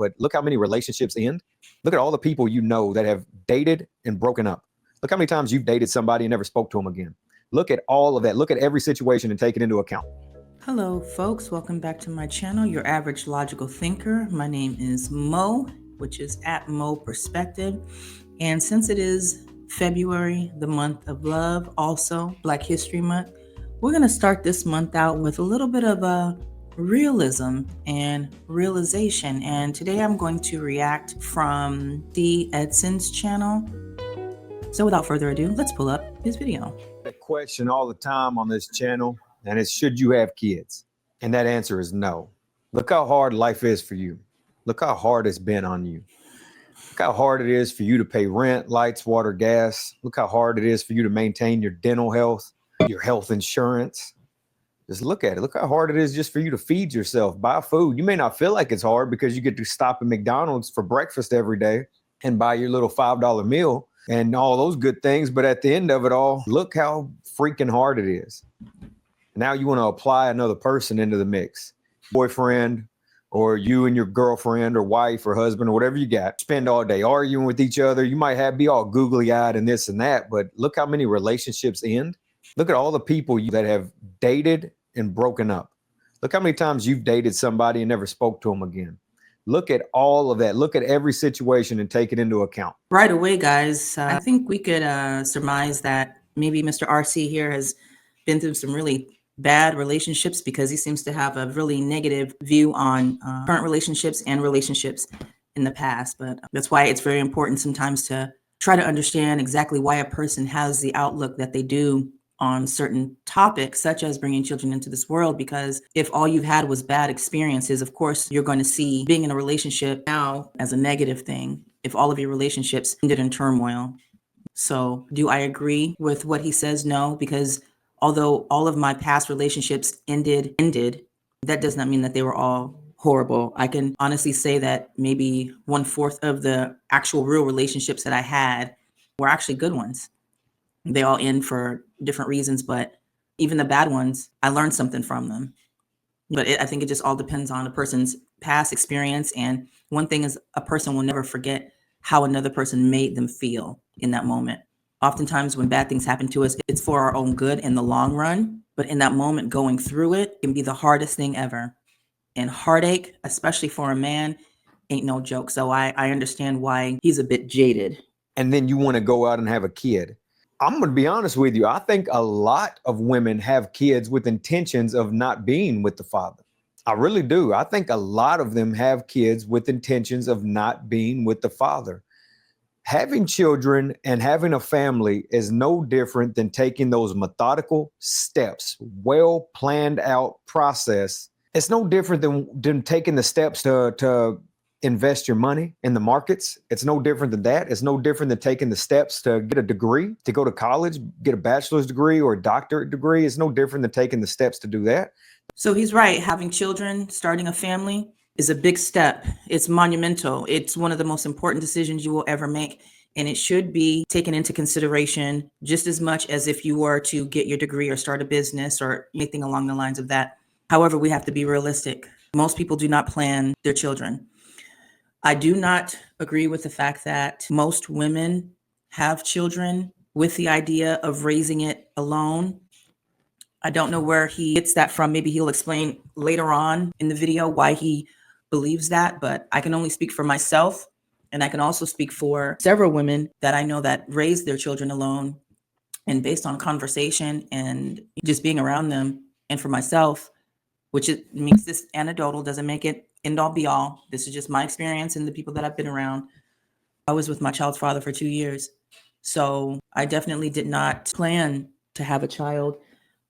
but look how many relationships end. Look at all the people you know that have dated and broken up. Look how many times you've dated somebody and never spoke to them again. Look at all of that. Look at every situation and take it into account. Hello, folks. Welcome back to my channel, Your Average Logical Thinker. My name is Mo, which is at Mo Perspective. And since it is February, the month of love, also Black History Month, we're going to start this month out with a little bit of a realism and realization. And today I'm going to react from D. Edson's channel. So without further ado, let's pull up his video. A question all the time on this channel, and it's, should you have kids? And that answer is no. Look how hard life is for you. Look how hard it's been on you. Look how hard it is for you to pay rent, lights, water, gas. Look how hard it is for you to maintain your dental health, your health insurance. Just look at it. Look how hard it is just for you to feed yourself, buy food. You may not feel like it's hard because you get to stop at McDonald's for breakfast every day and buy your little $5 meal and all those good things. But at the end of it all, look how freaking hard it is. Now you want to apply another person into the mix, boyfriend, or you and your girlfriend or wife or husband or whatever you got, spend all day arguing with each other. You might be all googly eyed and this and that, but look how many relationships end. Look at all the people that have dated and broken up. Look how many times you've dated somebody and never spoke to them again. Look at all of that. Look at every situation and take it into account. Right away, guys, I think we could surmise that maybe Mr. RC here has been through some really bad relationships, because he seems to have a really negative view on current relationships and relationships in the past. But that's why it's very important sometimes to try to understand exactly why a person has the outlook that they do on certain topics, such as bringing children into this world. Because if all you've had was bad experiences, of course, you're going to see being in a relationship now as a negative thing if all of your relationships ended in turmoil. So do I agree with what he says? No, because although all of my past relationships ended, that does not mean that they were all horrible. I can honestly say that maybe 1/4 of the actual real relationships that I had were actually good ones. They all end for different reasons, but even the bad ones, I learned something from them. But I think it just all depends on a person's past experience. And one thing is, a person will never forget how another person made them feel in that moment. Oftentimes when bad things happen to us, it's for our own good in the long run. But in that moment, going through it can be the hardest thing ever. And heartache, especially for a man, ain't no joke. So I understand why he's a bit jaded. And then you want to go out and have a kid. I'm going to be honest with you. I think a lot of women have kids with intentions of not being with the father. I really do. I think a lot of them have kids with intentions of not being with the father. Having children and having a family is no different than taking those methodical steps, well planned out process. It's no different than taking the steps to invest your money in the markets. It's no different than that. It's no different than taking the steps to get a degree, to go to college, get a bachelor's degree or a doctorate degree. It's no different than taking the steps to do that. So he's right. Having children, starting a family is a big step. It's monumental. It's one of the most important decisions you will ever make. And it should be taken into consideration just as much as if you were to get your degree or start a business or anything along the lines of that. However, we have to be realistic. Most people do not plan their children. I do not agree with the fact that most women have children with the idea of raising it alone. I don't know where he gets that from. Maybe he'll explain later on in the video why he believes that, but I can only speak for myself. And I can also speak for several women that I know that raise their children alone. And based on conversation and just being around them, and for myself, which means this anecdotal, doesn't make it end all be all. This is just my experience and the people that I've been around. I was with my child's father for 2 years. So I definitely did not plan to have a child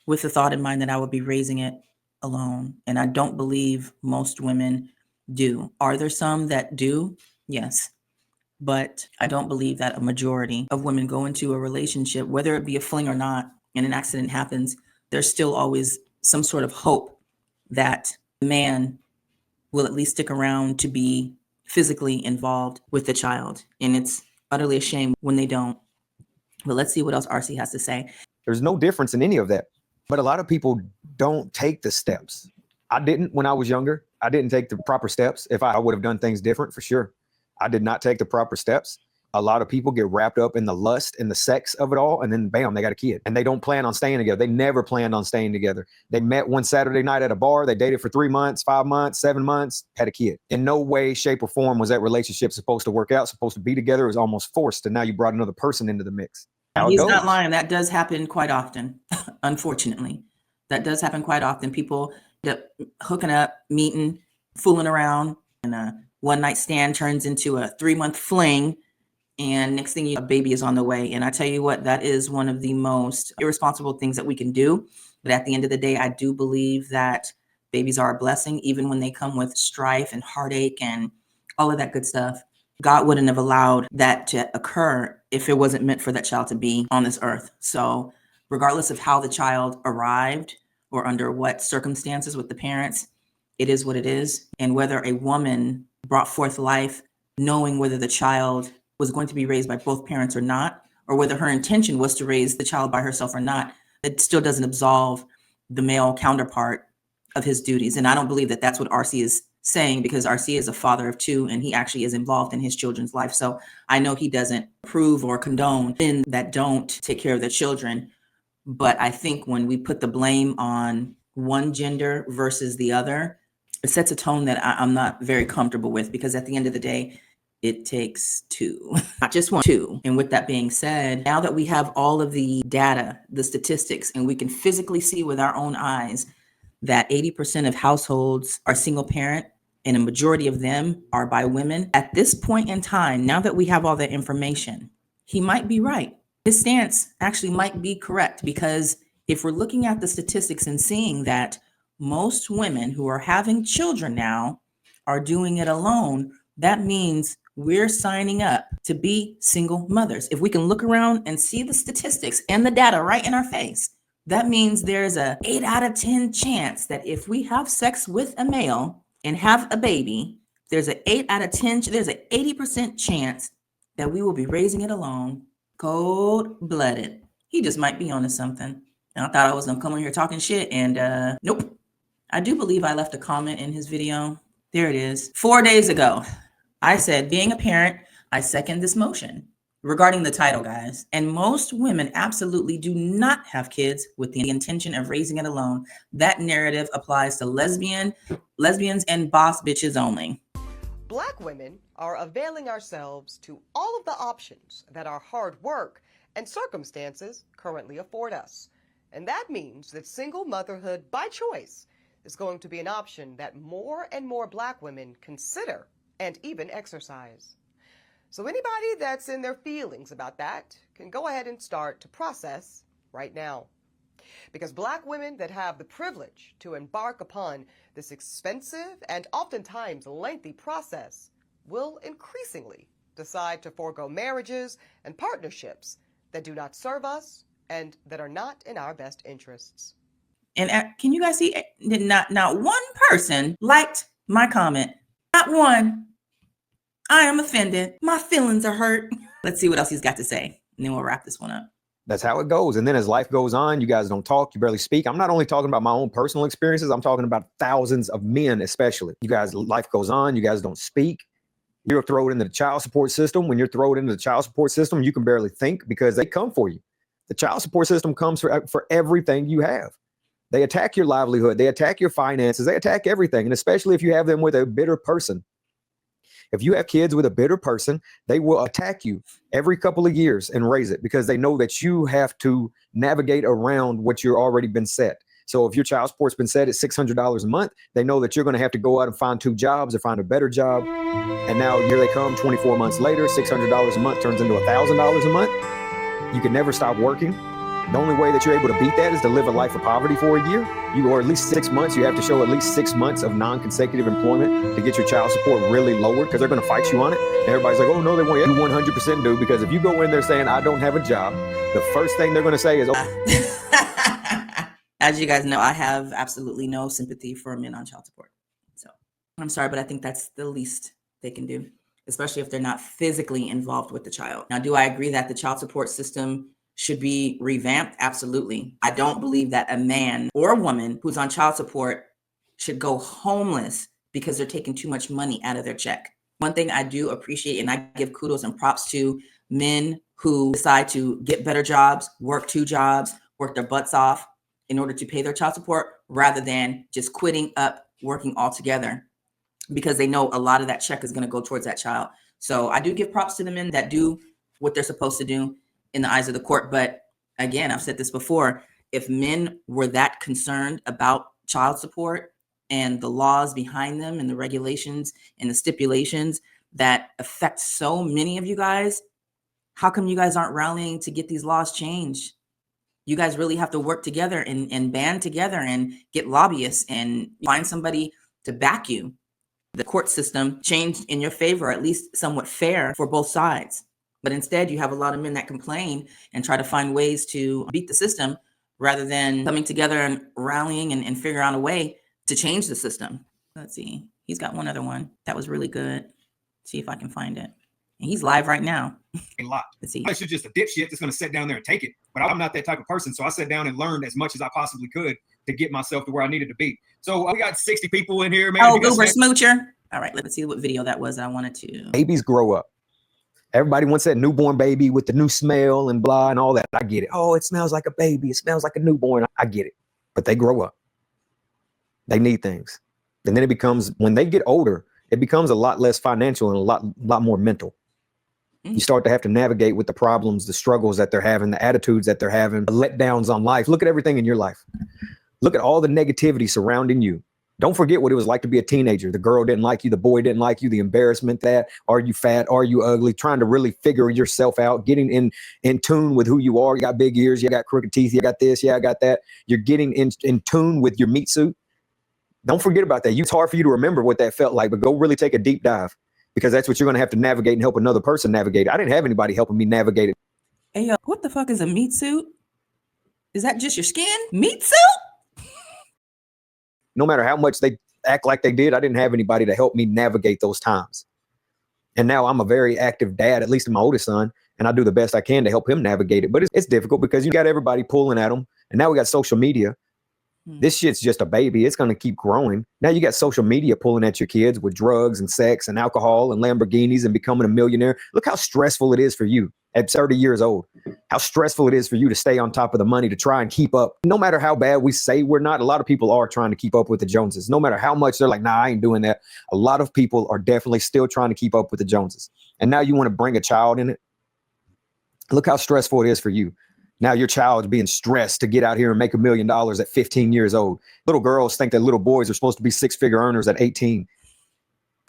with the thought in mind that I would be raising it alone. And I don't believe most women do. Are there some that do? Yes. But I don't believe that a majority of women go into a relationship, whether it be a fling or not, and an accident happens, there's still always some sort of hope that the man will at least stick around to be physically involved with the child. And it's utterly a shame when they don't. But let's see what else RC has to say. There's no difference in any of that. But a lot of people don't take the steps. I didn't when I was younger. I didn't take the proper steps. If I would have done things different, for sure. I did not take the proper steps. A lot of people get wrapped up in the lust and the sex of it all, and then bam, they got a kid. And they don't plan on staying together. They never planned on staying together. They met one Saturday night at a bar. They dated for 3 months, 5 months, 7 months, had a kid. In no way, shape, or form was that relationship supposed to work out, supposed to be together. It was almost forced, and now you brought another person into the mix. He's not lying. That does happen quite often, unfortunately. That does happen quite often. People end up hooking up, meeting, fooling around, and a one-night stand turns into a 3-month fling. And next thing you know, a baby is on the way. And I tell you what, that is one of the most irresponsible things that we can do. But at the end of the day, I do believe that babies are a blessing, even when they come with strife and heartache and all of that good stuff. God wouldn't have allowed that to occur if it wasn't meant for that child to be on this earth. So regardless of how the child arrived or under what circumstances with the parents, it is what it is. And whether a woman brought forth life knowing whether the child was going to be raised by both parents or not, or whether her intention was to raise the child by herself or not, it still doesn't absolve the male counterpart of his duties. And I don't believe that that's what RC is saying, because RC is a father of 2 and he actually is involved in his children's life. So I know he doesn't approve or condone men that don't take care of their children. But I think when we put the blame on one gender versus the other, it sets a tone that I'm not very comfortable with, because at the end of the day, it takes 2, not just 1, 2. And with that being said, now that we have all of the data, the statistics, and we can physically see with our own eyes that 80% of households are single parent and a majority of them are by women, at this point in time, now that we have all that information, he might be right. His stance actually might be correct, because if we're looking at the statistics and seeing that most women who are having children now are doing it alone, that means we're signing up to be single mothers. If we can look around and see the statistics and the data right in our face, that means there's a 8 out of 10 chance that if we have sex with a male and have a baby, there's an 8 out of 10, there's an 80% chance that we will be raising it alone, cold-blooded. He just might be onto something. And I thought I was gonna come on here talking shit, and nope. I do believe I left a comment in his video. There it is. 4 days ago, I said, being a parent, I second this motion regarding the title, guys. And most women absolutely do not have kids with the intention of raising it alone. That narrative applies to lesbians and boss bitches only. Black women are availing ourselves to all of the options that our hard work and circumstances currently afford us. And that means that single motherhood by choice is going to be an option that more and more Black women consider and even exercise. So anybody that's in their feelings about that can go ahead and start to process right now. Because Black women that have the privilege to embark upon this expensive and oftentimes lengthy process will increasingly decide to forego marriages and partnerships that do not serve us and that are not in our best interests. And can you guys see, not one person liked my comment. Not one. I am offended. My feelings are hurt. Let's see what else he's got to say, and then we'll wrap this one up. That's how it goes. And then as life goes on, you guys don't talk, you barely speak. I'm not only talking about my own personal experiences, I'm talking about thousands of men, especially. You guys, life goes on, you guys don't speak. You're thrown into the child support system. When you're thrown into the child support system, you can barely think because they come for you. The child support system comes for everything you have. They attack your livelihood. They attack your finances. They attack everything. And especially if you have them with a bitter person. If you have kids with a bitter person, they will attack you every couple of years and raise it because they know that you have to navigate around what you're already been set. So if your child support's been set at $600 a month, they know that you're going to have to go out and find 2 jobs or find a better job. And now here they come 24 months later, $600 a month turns into $1,000 a month. You can never stop working. The only way that you're able to beat that is to live a life of poverty for a year. Or at least 6 months. You have to show at least 6 months of non-consecutive employment to get your child support really lowered because they're going to fight you on it. And everybody's like, oh, no, they won't. You 100% do, because if you go in there saying, I don't have a job, the first thing they're going to say is, oh. As you guys know, I have absolutely no sympathy for men on child support. So I'm sorry, but I think that's the least they can do, especially if they're not physically involved with the child. Now, do I agree that the child support system should be revamped? Absolutely. I don't believe that a man or a woman who's on child support should go homeless because they're taking too much money out of their check. One thing I do appreciate, and I give kudos and props to men who decide to get better jobs, work 2 jobs, work their butts off in order to pay their child support, rather than just quitting up working altogether, because they know a lot of that check is going to go towards that child. So I do give props to the men that do what they're supposed to do in the eyes of the court. But again, I've said this before, if men were that concerned about child support and the laws behind them and the regulations and the stipulations that affect so many of you guys, how come you guys aren't rallying to get these laws changed? You guys really have to work together and band together and get lobbyists and find somebody to back you. The court system changed in your favor, at least somewhat fair for both sides. But instead, you have a lot of men that complain and try to find ways to beat the system rather than coming together and rallying and figure out a way to change the system. Let's see. He's got one other one that was really good. See if I can find it. And he's live right now. A lot. Let's see. I should just a dipshit that's going to sit down there and take it. But I'm not that type of person. So I sat down and learned as much as I possibly could to get myself to where I needed to be. So we got 60 people in here. Man, Oh, Goober Smoocher. All right, let's see what video that was I wanted to. Babies grow up. Everybody wants that newborn baby with the new smell and blah and all that. I get it. Oh, it smells like a baby. It smells like a newborn. I get it. But they grow up. They need things. And then it becomes, when they get older, it becomes a lot less financial and a lot more mental. You start to have to navigate with the problems, the struggles that they're having, the attitudes that they're having, the letdowns on life. Look at everything in your life. Look at all the negativity surrounding you. Don't forget what it was like to be a teenager. The girl didn't like you. The boy didn't like you. The embarrassment that, are you fat? Are you ugly? Trying to really figure yourself out, getting in tune with who you are. You got big ears. You got crooked teeth. You got this. Yeah, I got that. You're getting in tune with your meat suit. Don't forget about that. It's hard for you to remember what that felt like, but go really take a deep dive, because that's what you're going to have to navigate and help another person navigate. I didn't have anybody helping me navigate it. Hey, yo, what the fuck is a meat suit? Is that just your skin? Meat suit? No matter how much they act like they did, I didn't have anybody to help me navigate those times. And now I'm a very active dad, at least to my oldest son, and I do the best I can to help him navigate it. But it's difficult because you got everybody pulling at him. And now we got social media. This shit's just a baby. It's going to keep growing. Now you got social media pulling at your kids with drugs and sex and alcohol and Lamborghinis and becoming a millionaire. Look how stressful it is for you at 30 years old. How stressful it is for you to stay on top of the money, to try and keep up. No matter how bad we say we're not, a lot of people are trying to keep up with the Joneses. No matter how much they're like, nah, I ain't doing that. A lot of people are definitely still trying to keep up with the Joneses. And now you want to bring a child in it. Look how stressful it is for you. Now your child's being stressed to get out here and make $1 million at 15 years old. Little girls think that little boys are supposed to be 6-figure earners at 18.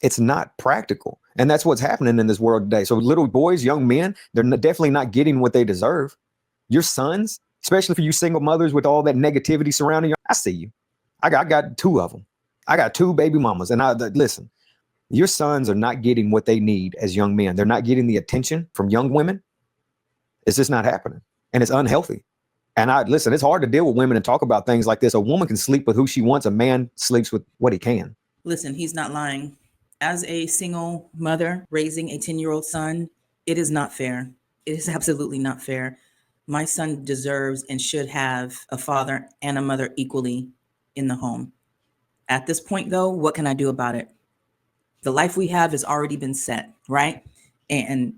It's not practical. And that's what's happening in this world today. So little boys, young men, they're definitely not getting what they deserve. Your sons, especially for you single mothers with all that negativity surrounding you, I see you. I got 2 of them. I got 2 baby mamas. And listen, your sons are not getting what they need as young men. They're not getting the attention from young women. It's just not happening. And it's unhealthy. And listen, it's hard to deal with women and talk about things like this. A woman can sleep with who she wants. A man sleeps with what he can. Listen, he's not lying. As a single mother raising a 10-year-old son, it is not fair. It is absolutely not fair. My son deserves and should have a father and a mother equally in the home. At this point, though, what can I do about it? The life we have has already been set, right? And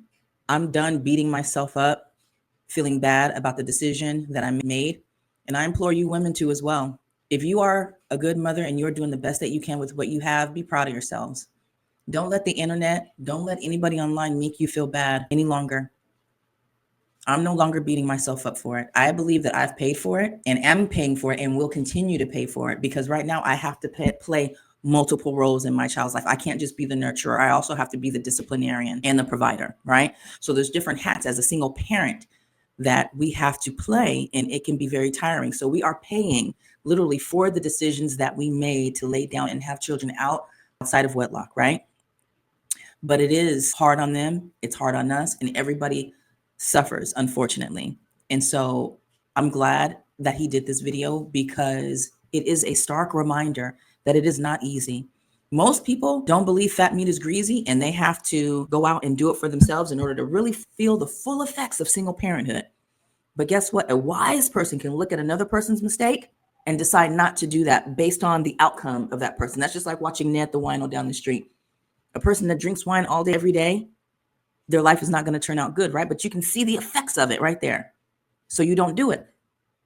I'm done beating myself up, feeling bad about the decision that I made. And I implore you women to as well. If you are a good mother and you're doing the best that you can with what you have, be proud of yourselves. Don't let the internet, don't let anybody online make you feel bad any longer. I'm no longer beating myself up for it. I believe that I've paid for it and am paying for it and will continue to pay for it, because right now I have to play multiple roles in my child's life. I can't just be the nurturer. I also have to be the disciplinarian and the provider, right? So there's different hats as a single parent that we have to play, and it can be very tiring. So we are paying literally for the decisions that we made to lay down and have children outside of wedlock, right? But it is hard on them. It's hard on us, and everybody suffers, unfortunately. And so I'm glad that he did this video, because it is a stark reminder that it is not easy. Most people don't believe fat meat is greasy, and they have to go out and do it for themselves in order to really feel the full effects of single parenthood. But guess what? A wise person can look at another person's mistake and decide not to do that based on the outcome of that person. That's just like watching Ned the wino down the street. A person that drinks wine all day, every day, their life is not going to turn out good, right? But you can see the effects of it right there. So you don't do it.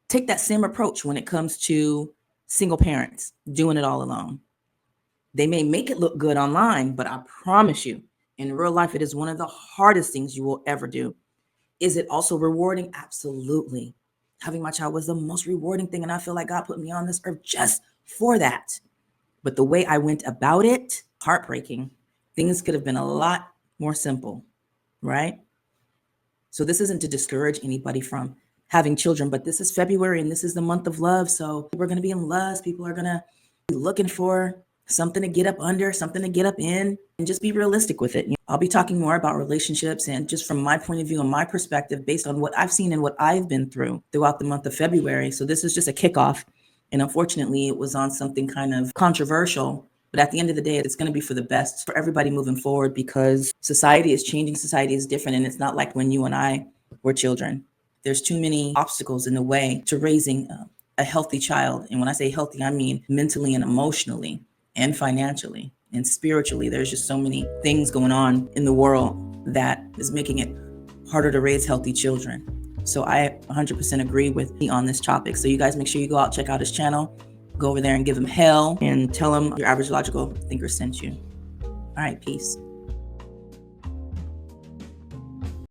Take that same approach when it comes to single parents doing it all alone. They may make it look good online, but I promise you, in real life, it is one of the hardest things you will ever do. Is it also rewarding? Absolutely. Having my child was the most rewarding thing. And I feel like God put me on this earth just for that. But the way I went about it, heartbreaking. Things could have been a lot more simple, right? So this isn't to discourage anybody from having children, but this is February and this is the month of love. So we're going to be in lust. People are going to be looking for something to get up under, something to get up in, and just be realistic with it. I'll be talking more about relationships and just from my point of view and my perspective based on what I've seen and what I've been through throughout the month of February. So this is just a kickoff. And unfortunately, it was on something kind of controversial. But at the end of the day, it's going to be for the best for everybody moving forward because society is changing. Society is different. And it's not like when you and I were children. There's too many obstacles in the way to raising a healthy child. And when I say healthy, I mean mentally and emotionally and financially and spiritually. There's just so many things going on in the world that is making it harder to raise healthy children. So I 100% agree with me on this topic. So you guys make sure you go out, check out his channel, go over there and give him hell and tell him your average logical thinker sent you. All right, peace.